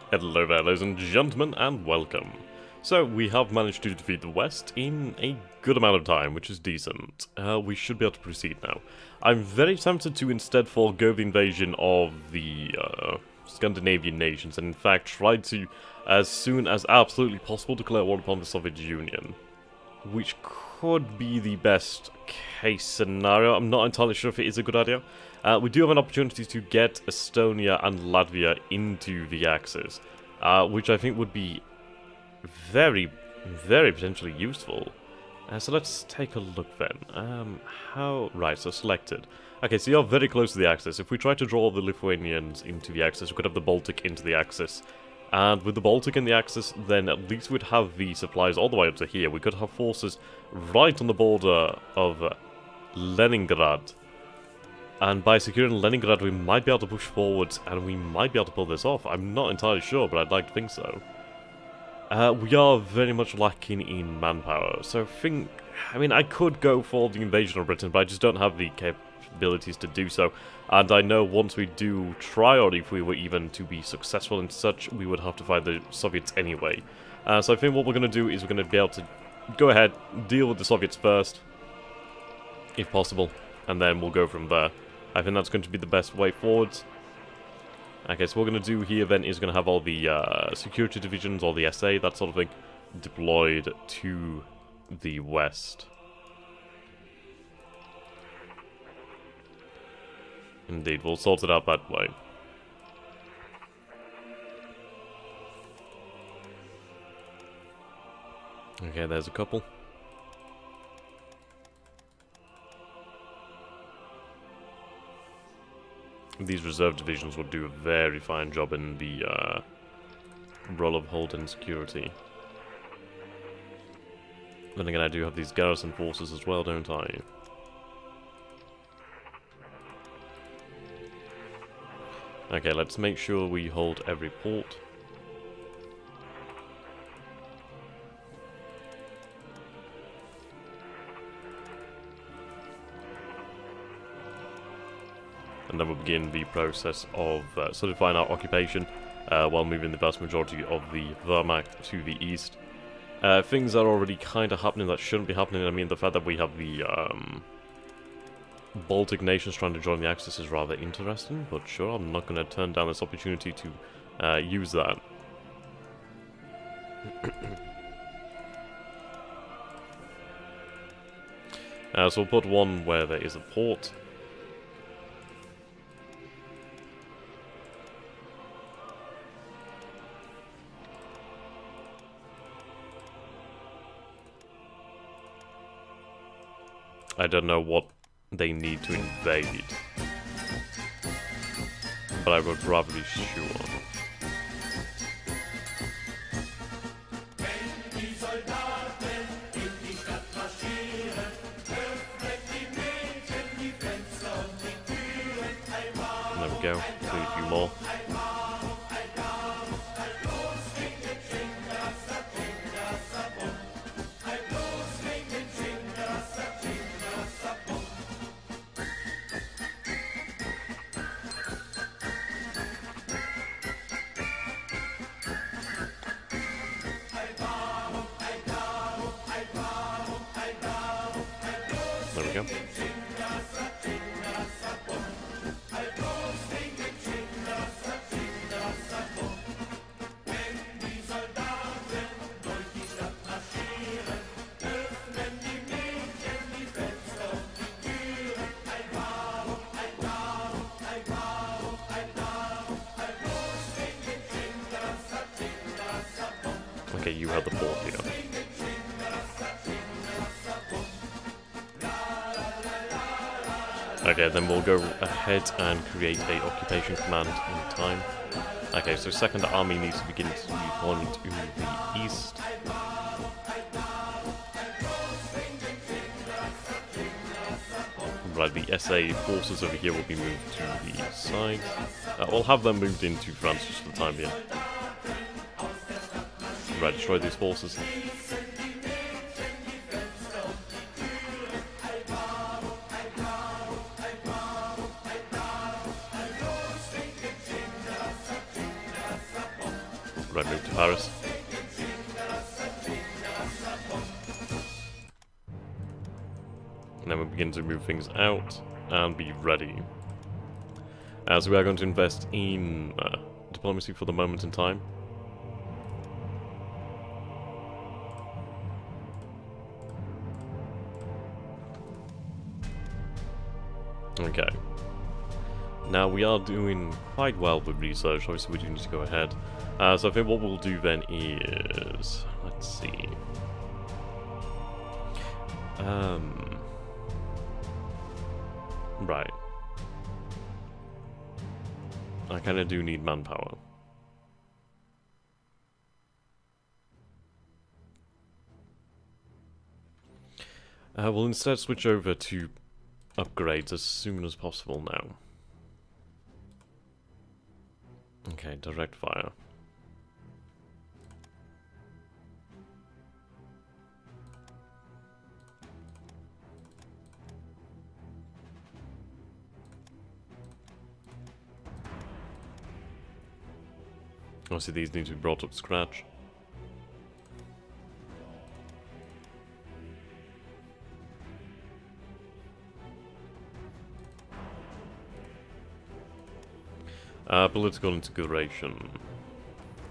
Hello there, ladies and gentlemen, and welcome. So, we have managed to defeat the West in a good amount of time, which is decent. We should be able to proceed now. I'm very tempted to instead forego the invasion of the Scandinavian nations, and in fact try to, as soon as absolutely possible, declare war upon the Soviet Union. Which could be the best case scenario. I'm not entirely sure if it is a good idea. We do have an opportunity to get Estonia and Latvia into the Axis, which I think would be very, very potentially useful. So let's take a look then. Right, so selected. Okay, so you're very close to the Axis. If we try to draw the Lithuanians into the Axis, we could have the Baltic into the Axis. And with the Baltic in the Axis, then at least we'd have the supplies all the way up to here. We could have forces right on the border of Leningrad. And by securing Leningrad, we might be able to push forwards, and we might be able to pull this off. I'm not entirely sure, but I'd like to think so. We are very much lacking in manpower, so I could go for the invasion of Britain, but I just don't have the capabilities to do so. And I know once we do try, or if we were even to be successful in such, we would have to fight the Soviets anyway. So I think what we're going to do is we're going to be able to go ahead, deal with the Soviets first, if possible, and then we'll go from there. I think that's going to be the best way forwards. Okay, so what we're going to do here then is going to have all the security divisions, or the SA, that sort of thing, deployed to the west. Indeed, we'll sort it out that way. Okay, there's a couple. These reserve divisions will do a very fine job in the role of holding security. Then again, I do have these garrison forces as well, don't I? Okay, let's make sure we hold every port. And then we'll begin the process of solidifying our occupation while moving the vast majority of the Wehrmacht to the east. Things are already kind of happening that shouldn't be happening. I mean, the fact that we have the Baltic nations trying to join the Axis is rather interesting, but sure, I'm not going to turn down this opportunity to use that. So we'll put one where there is a port. I don't know what they need to invade, but I would rather be sure. There we go, include a few more. There we go. Okay, you have the port here. Okay, then we'll go ahead and create a occupation command in time. Okay, so Second Army needs to begin to deployment to the east. Right, the SA forces over here will be moved to the side. We'll have them moved into France just for the time being. Right, destroy these forces. Right move to Paris. And then we begin to move things out and be ready. So we are going to invest in diplomacy for the moment in time. Okay. Now we are doing quite well with research, obviously we do need to go ahead. So I think what we'll do then is... let's see... right. I kinda do need manpower. We'll instead switch over to upgrades as soon as possible now. Okay, direct fire. Obviously these need to be brought up to scratch. Political integration.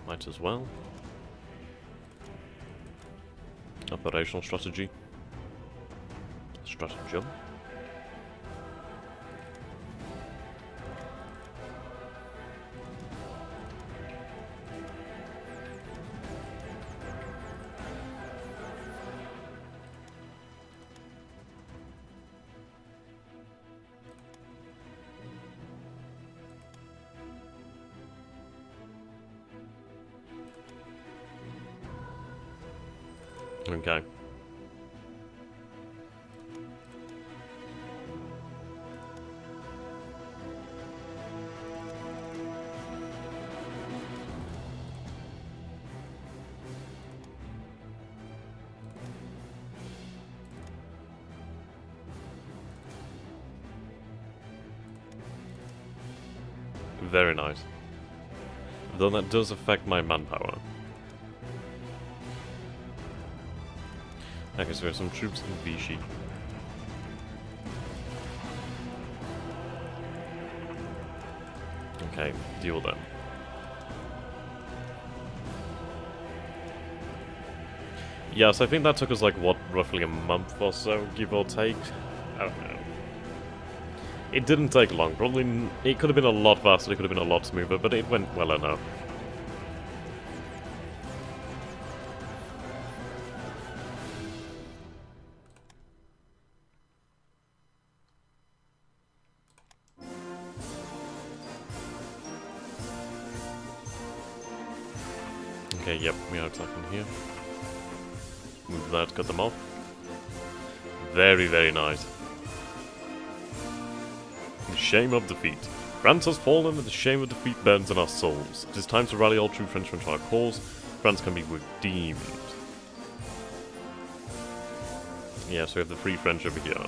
Might as well. Operational strategy. Stratagem. Okay. Very nice. Though that does affect my manpower. Okay, so we have some troops in Vichy. Okay, deal with them. Yeah, so I think that took us like, what, roughly a month or so, give or take? I don't know. It didn't take long, probably, it could have been a lot faster, it could have been a lot smoother, but it went well enough. Okay, yep, we are attacking here. Move that, cut them off. Very, very nice. The shame of defeat. France has fallen and the shame of defeat burns in our souls. It is time to rally all true Frenchmen to our cause. France can be redeemed. Yeah, so we have the Free French over here.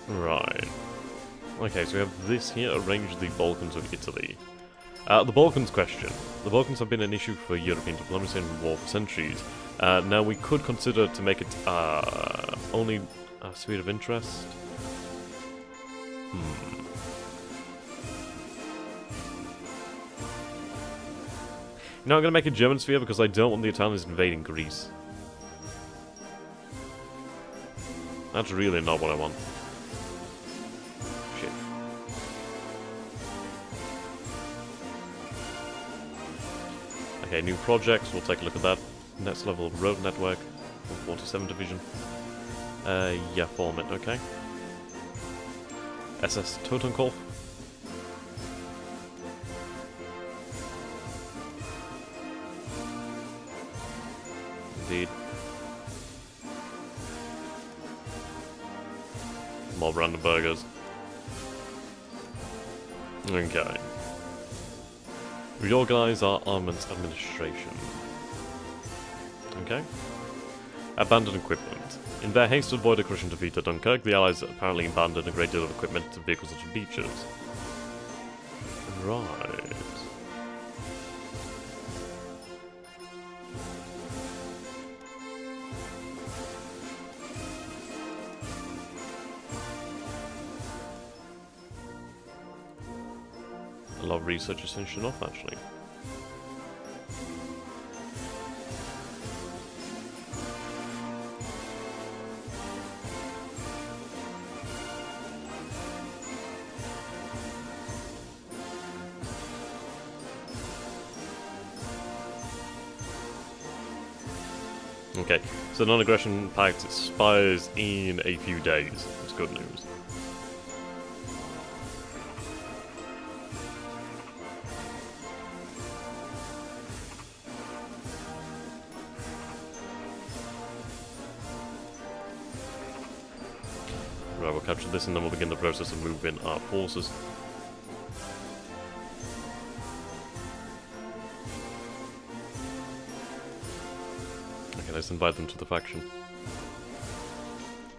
Right. Okay, so we have this here, arrange the Balkans of Italy. The Balkans question. The Balkans have been an issue for European diplomacy and war for centuries. Now we could consider to make it only a sphere of interest. You know, I'm going to make a German sphere because I don't want the Italians invading Greece. That's really not what I want. Shit. Okay, new projects, we'll take a look at that. Next level road network, 147 division. Yeah, format, okay. SS Totenkopf. Indeed. More Brandenburgers. Okay. Reorganize our armaments administration. Okay. Abandoned equipment. In their haste to avoid a crushing defeat at Dunkirk, the Allies apparently abandoned a great deal of equipment and vehicles at the beaches. Right. A lot of research is finishing off, actually. Okay, so non-aggression pact expires in a few days. That's good news. Right, we'll capture this and then we'll begin the process of moving our forces. Okay, let's invite them to the faction.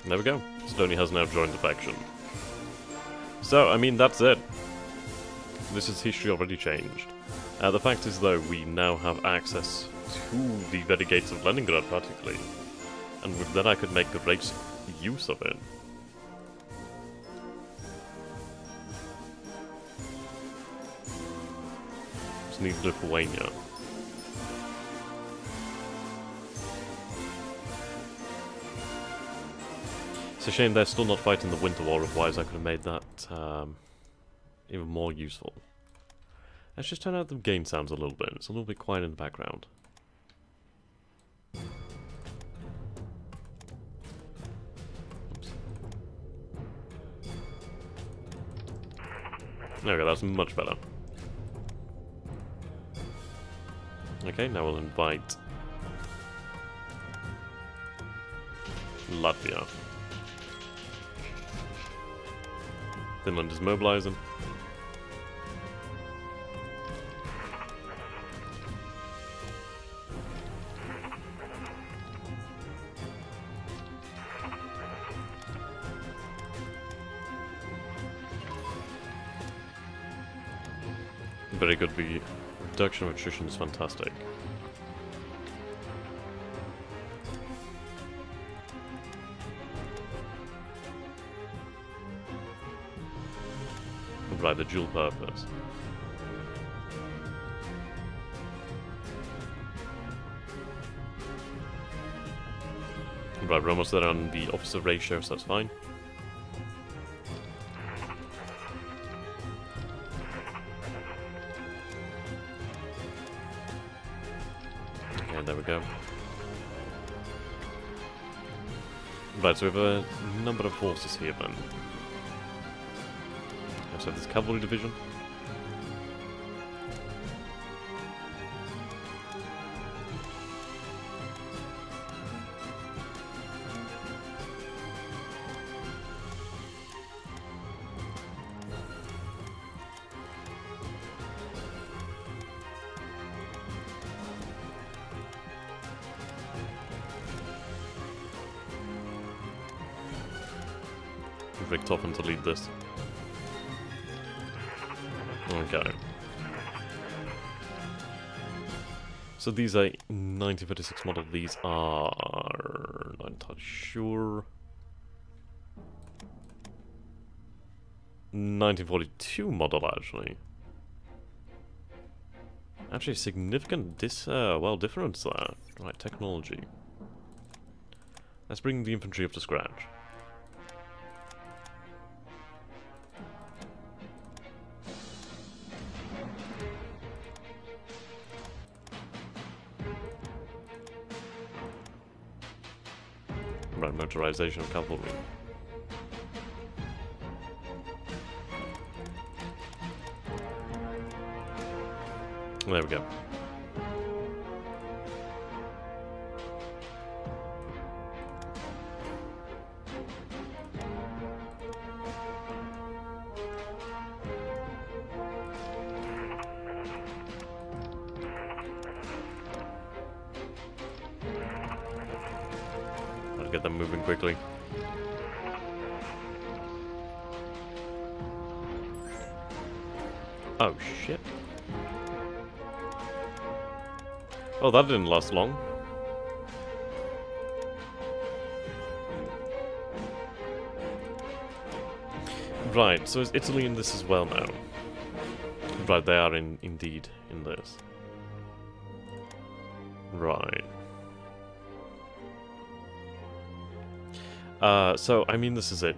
And there we go. Sidonia has now joined the faction. So, I mean, that's it. This is history already changed. The fact is, though, we now have access to the very gates of Leningrad, practically. And with that I could make great use of it. Just need Lithuania. It's a shame they're still not fighting the Winter War, otherwise I could have made that even more useful. Let's just turn out the game sounds a little bit. It's a little bit quiet in the background. Oops. There we go, that's much better. Okay, now we'll invite Latvia. Finland is mobilizing. Very good. The reduction of attrition is fantastic. Right, the dual purpose. Right, we're almost there on the officer ratio, so that's fine. Okay, there we go. Right, so we have a number of forces here then. So this cavalry division. Richtofen to lead this. Okay. So these are 1936 model. These are not entirely sure. 1942 model, actually. Actually, significant difference there. Right, technology. Let's bring the infantry up to scratch. Right, motorization of cavalry. There we go. Gotta get them moving quickly. Oh shit. Oh, that didn't last long. Right, so is Italy in this as well now? Right, they are indeed in this. Right. So, I mean, this is it.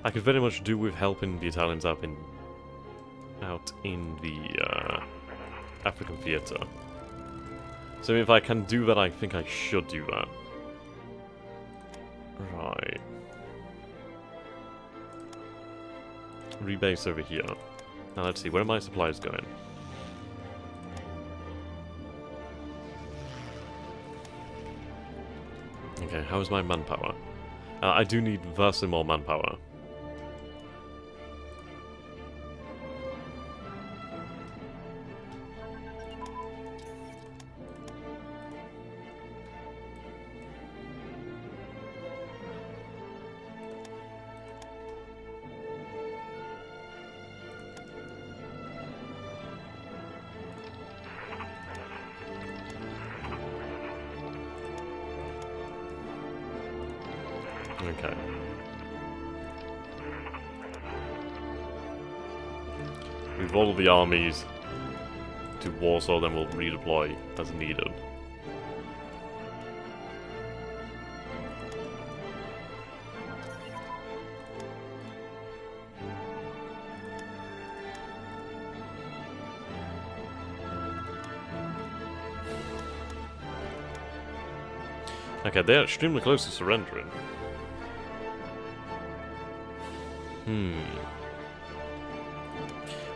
I could very much do with helping the Italians out in the African theatre. So if I can do that, I think I should do that. Right. Rebase over here. Now let's see, where are my supplies going? Okay, how is my manpower? I do need vastly more manpower. Okay. Move all of the armies to Warsaw, then we'll redeploy as needed. Okay, they're extremely close to surrendering.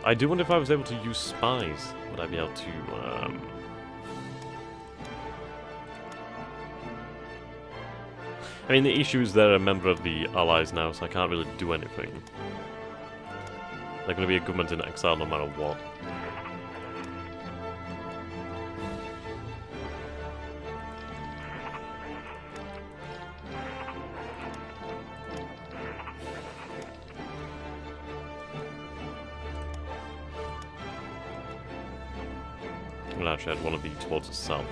I do wonder if I was able to use spies. Would I be able to, I mean, the issue is they're a member of the Allies now, so I can't really do anything. They're going to be a government in exile no matter what. Well, actually, I'd want to be towards the south.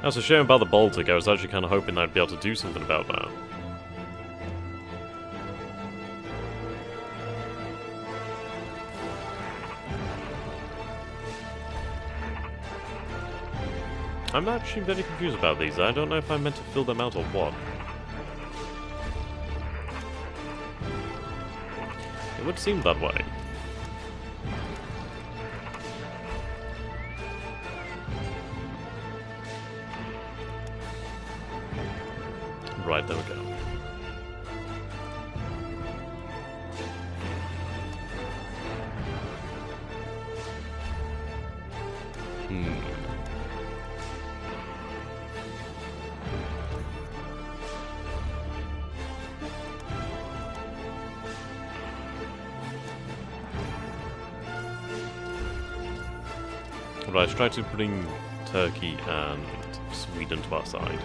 That's a shame about the Baltic. I was actually kind of hoping I'd be able to do something about that. I'm actually very confused about these. I don't know if I'm meant to fill them out or what. It would seem that way. Right, there we go. Right, let's try to bring Turkey and Sweden to our side.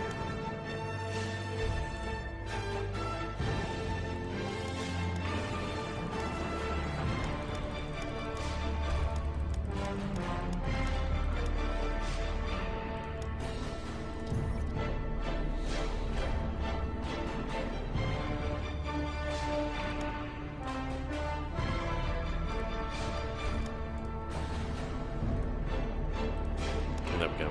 There we go.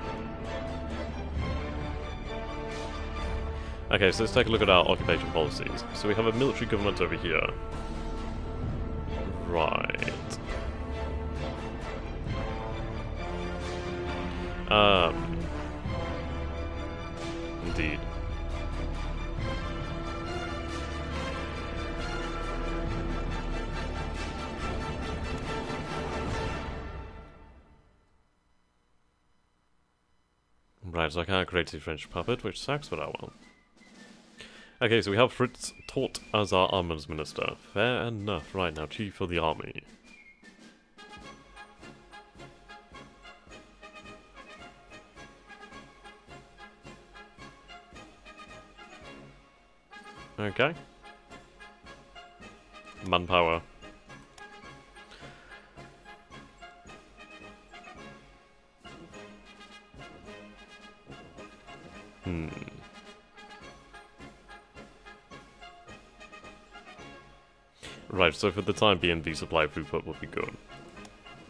Okay, so let's take a look at our occupation policies. So we have a military government over here. Right. Indeed. Right, so I can't create a French puppet, which sucks, but oh well. Okay, so we have Fritz Todt as our armaments minister. Fair enough. Right, now chief of the army. Okay. Manpower. Right, so for the time being, the supply throughput will be good.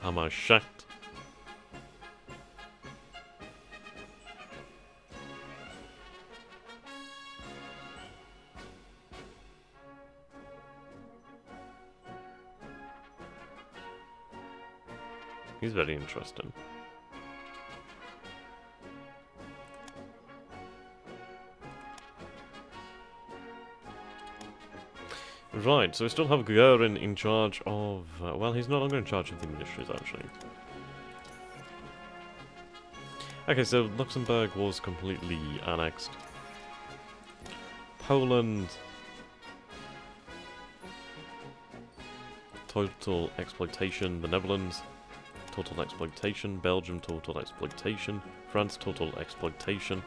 Hammer Schacht. He's very interesting. Right, so we still have Göring in charge of... well, he's no longer in charge of the ministries, actually. Okay, so Luxembourg was completely annexed. Poland... total exploitation. The Netherlands... total exploitation. Belgium, total exploitation. France, total exploitation.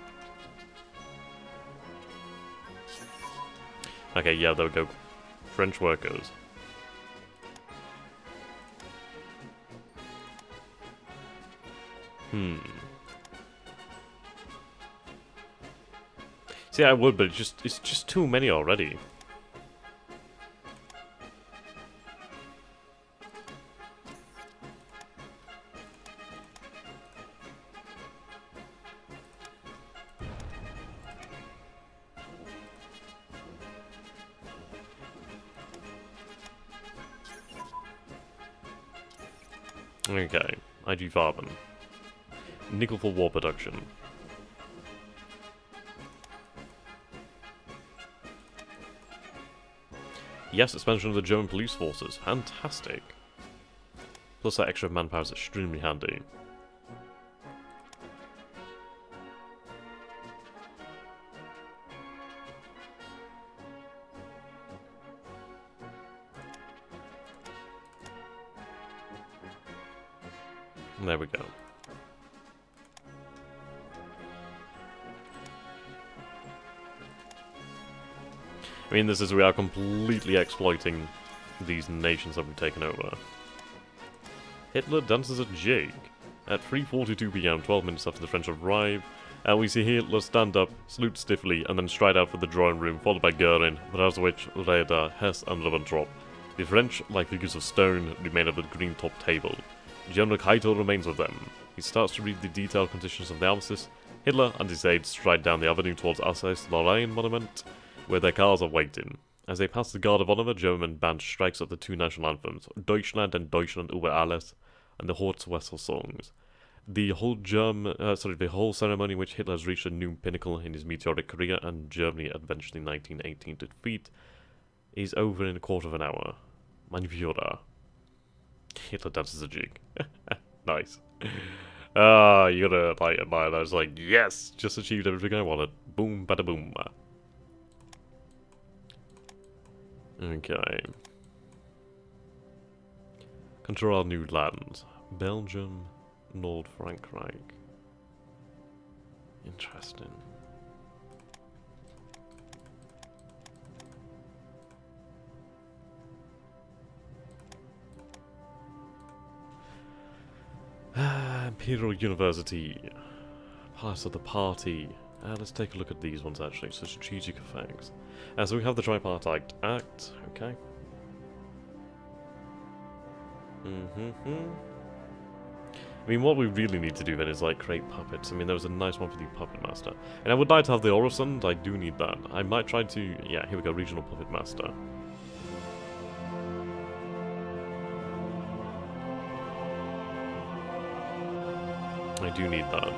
Okay, yeah, there we go. French workers. See, I would, but it's just too many already. Okay, IG Farben. Nickel for war production. Yes, expansion of the German police forces. Fantastic. Plus that extra manpower is extremely handy. There we go. I mean, this is we are completely exploiting these nations that we've taken over. Hitler dances a jig. At 3:42 PM, 12 minutes after the French arrive, and we see Hitler stand up, salute stiffly, and then stride out for the drawing room, followed by Göring, Brauchitsch, Raeder, Hess, and Ribbentrop. The French, like figures of stone, remain at the green top table. General Keitel remains with them. He starts to read the detailed conditions of the armistice. Hitler and his aides stride down the avenue towards Alsace-Lorraine monument, where their cars are waiting. As they pass the Guard of Honor, the German band strikes up the two national anthems, Deutschland and Deutschland über alles, and the Horst Wessel songs. The whole ceremony in which Hitler has reached a new pinnacle in his meteoric career and Germany advanced in 1918 to defeat is over in a quarter of an hour. Mein Führer. Hitler dances a jig. Nice. You gotta like admire that. I was like, yes, just achieved everything I wanted. Boom, bada boom. Okay. Control new lands. Belgium, Nord Frankreich. Interesting. Imperial University. Palace of the Party. Let's take a look at these ones actually. So strategic effects. So we have the Tripartite Act. Okay. I mean, what we really need to do then is like create puppets. I mean, there was a nice one for the Puppet Master. And I would like to have the Orasund. I do need that. I might try to... yeah, here we go. Regional Puppet Master. I do need that.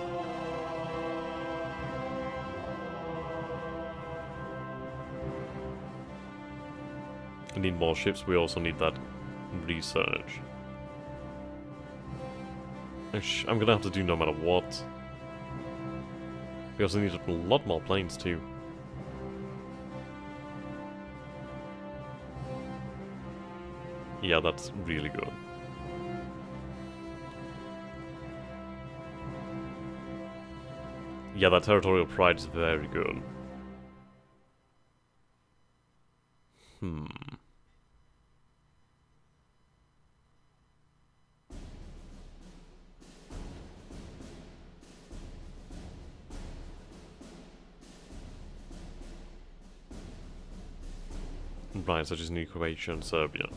I need more ships. We also need that research. Which I'm gonna have to do no matter what. We also need a lot more planes too. Yeah, that's really good. Yeah, that territorial pride is very good. Right, such as New Croatia and Serbia.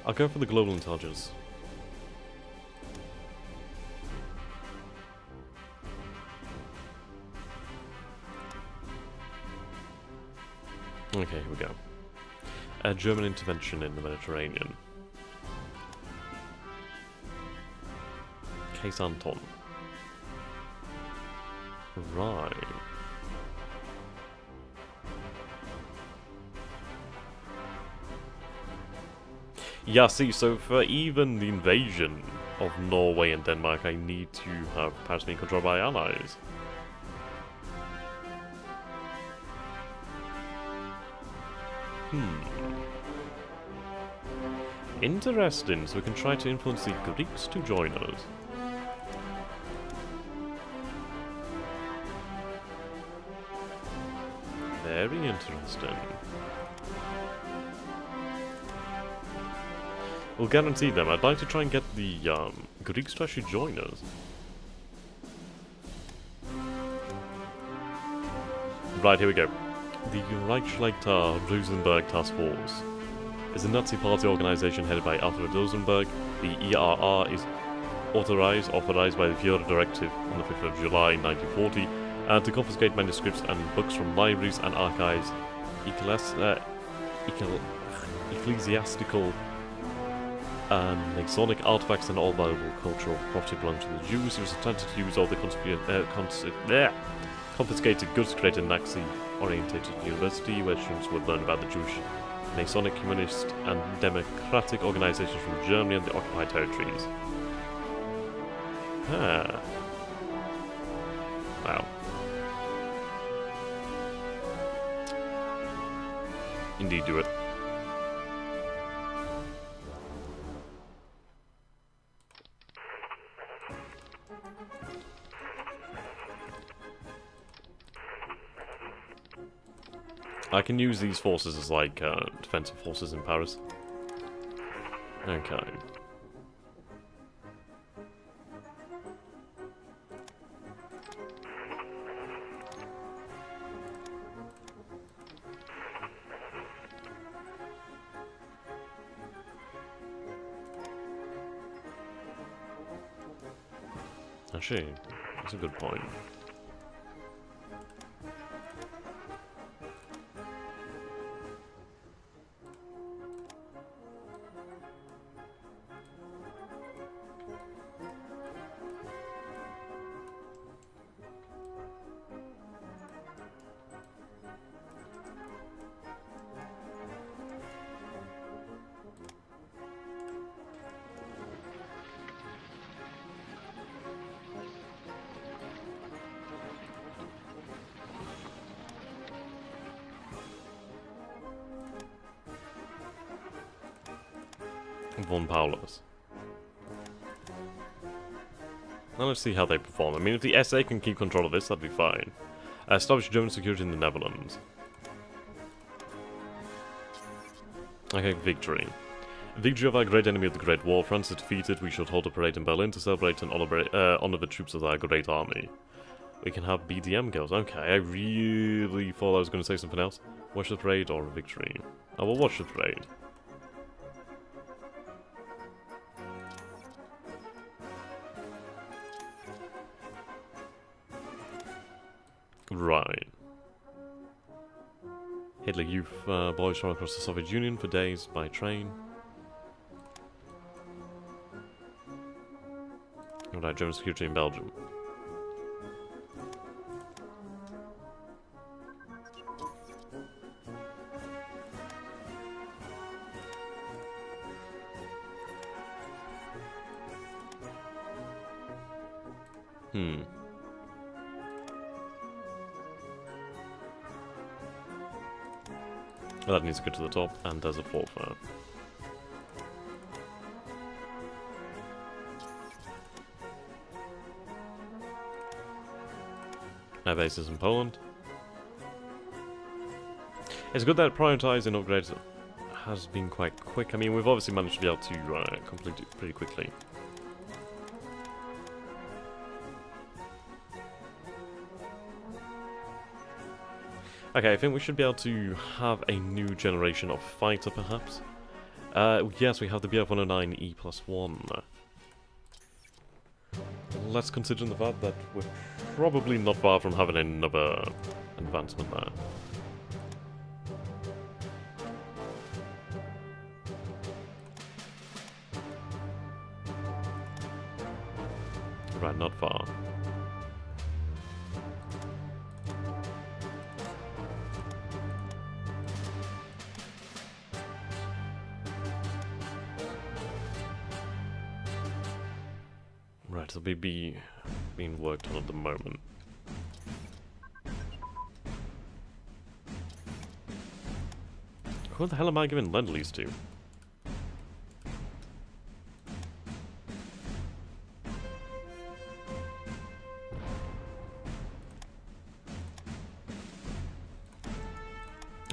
I'll go for the global intelligence. Okay, here we go. A German intervention in the Mediterranean. Case Anton. Right. Yeah, see, so for even the invasion of Norway and Denmark, I need to have Paris being controlled by allies. Interesting, so we can try to influence the Greeks to join us. Very interesting. We'll guarantee them. I'd like to try and get the Greeks to actually join us. Right, here we go. The Reichsleiter Rosenberg Task Force is a Nazi party organization headed by Alfred Rosenberg. The ERR is authorized by the Führer Directive on the 5th of July 1940 to confiscate manuscripts and books from libraries and archives, ecclesiastical Masonic artifacts and all valuable cultural property belonging to the Jews. It was attempted to use all the confiscated goods to create a Nazi-orientated university where students would learn about the Jewish, Masonic, Communist and Democratic organizations from Germany and the occupied territories. Ah. Wow. Indeed, do it. I can use these forces as like defensive forces in Paris. Okay. Actually, that's a good point. Von Paulus. Now let's see how they perform. I mean, if the SA can keep control of this, that'd be fine. Establish German security in the Netherlands. Okay, victory. Victory of our great enemy of the Great War. France is defeated. We should hold a parade in Berlin to celebrate and honor the troops of our great army. We can have BDM girls. Okay, I really thought I was going to say something else. Watch the parade or a victory? I will watch the parade. Right. Hitler Youth boys from across the Soviet Union for days by train. Alright, German security in Belgium. Hmm. Well, that needs to go to the top, and there's a forfeit. Our base is in Poland. It's good that prioritizing upgrades has been quite quick. I mean, we've obviously managed to be able to complete it pretty quickly. Okay, I think we should be able to have a new generation of fighter, perhaps. Yes, we have the Bf-109E+1. Let's consider the fact that we're probably not far from having another advancement there. Right, not far. Right, so BB being worked on at the moment. Who the hell am I giving Lend-Lease to?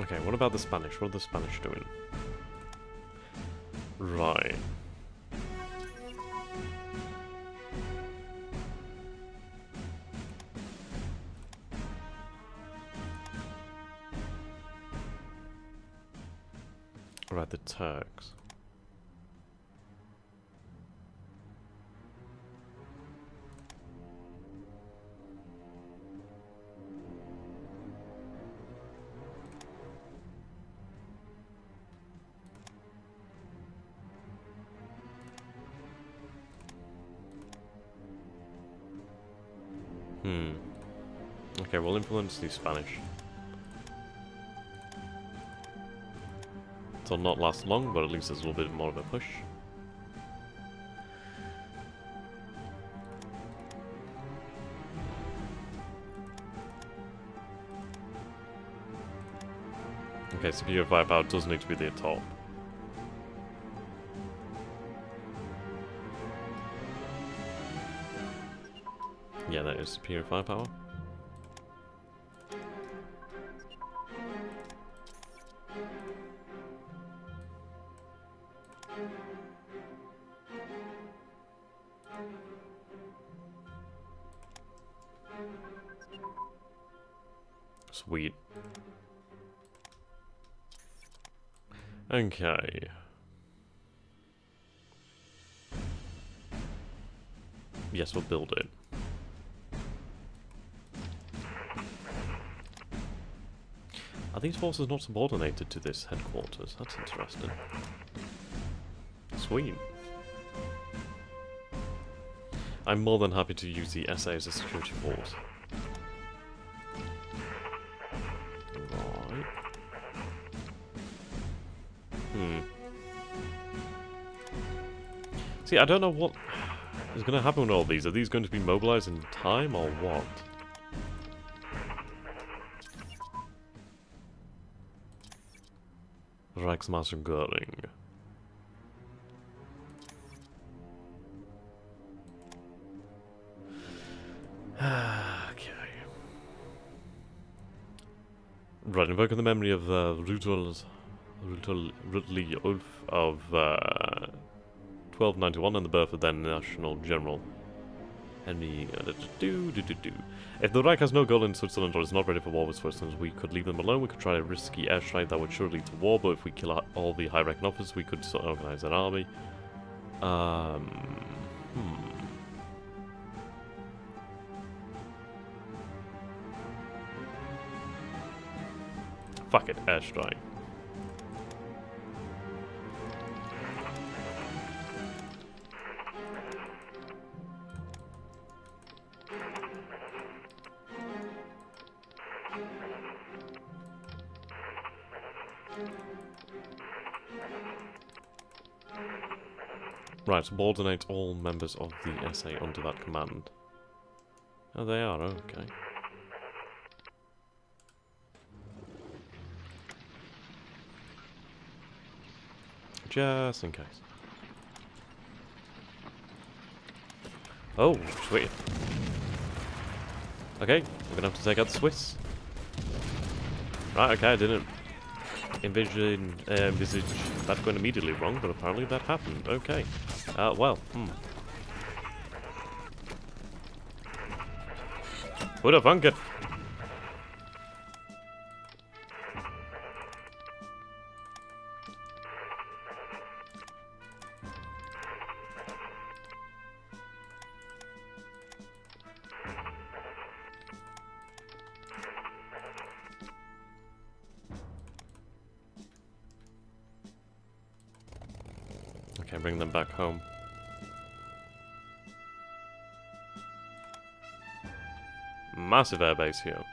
Okay, what about the Spanish? What are the Spanish doing? Right. Right, the Turks. Okay, we'll influence the Spanish. It'll not last long, but at least there's a little bit more of a push. Okay, superior firepower does need to be the top. Yeah, that is superior firepower. Sweet. Okay. Yes, we'll build it. Are these forces not subordinated to this headquarters? That's interesting. Sweet. I'm more than happy to use the SA as a security force. Right. See, I don't know what is going to happen with all these. Are these going to be mobilized in time or what? Reichsmarshal Göring. Okay. Right, invoking the memory of Rudolf Ulf of 1291 and the birth of then National General Henry. If the Reich has no goal in Switzerland or is not ready for war with Switzerland, we could leave them alone. We could try a risky airstrike that would surely lead to war, but if we kill all the high-ranking officers, we could organize an army. Fuck it, airstrike. Right, subordinate all members of the SA under that command. Oh, they are, okay. Just in case. Oh, sweet. Okay, we're gonna have to take out the Swiss. Right, okay, I didn't envisage that going immediately wrong, but apparently that happened. Okay. Well, Who'd have thunk it? Okay, bring them back home. Massive airbase here.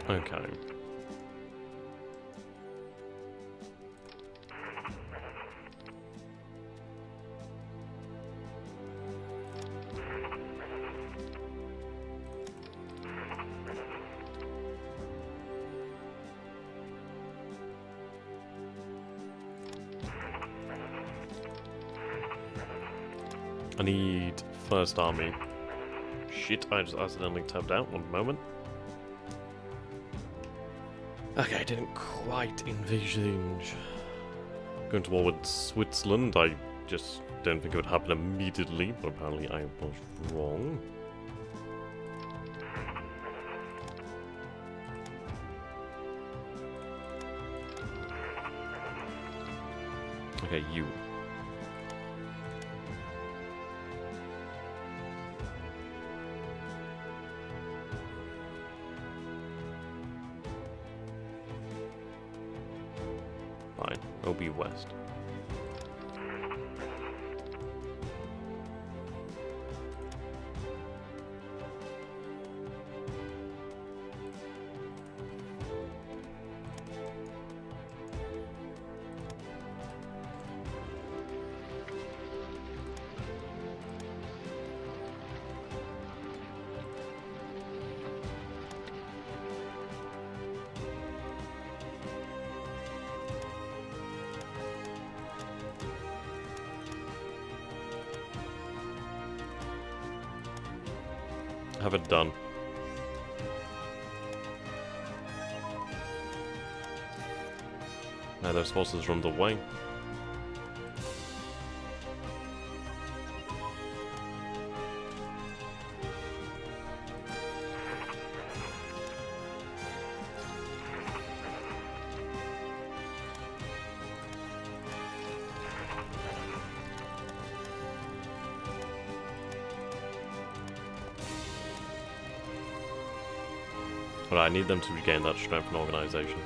Okay. I need first army. Shit, I just accidentally tabbed out. 1 moment. Okay, I didn't quite envisage going to war with Switzerland. I just don't think it would happen immediately, but apparently I was wrong. Okay, you. Fine, OB West. Have it done. Now those forces run the way. But I need them to regain that strength and organization.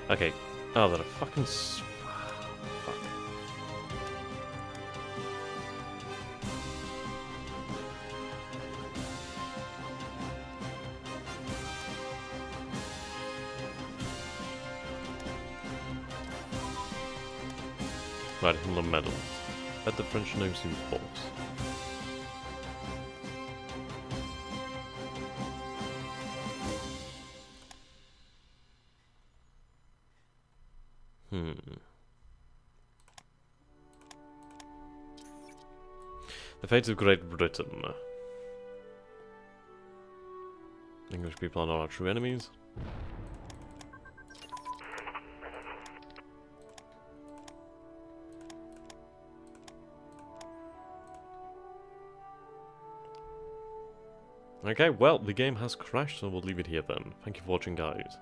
Okay. Oh, that a fucking fuck. Right, Himmler medal. Let the French know some balls. The fate of Great Britain. English people are not our true enemies. Okay, well, the game has crashed, so we'll leave it here then. Thank you for watching, guys.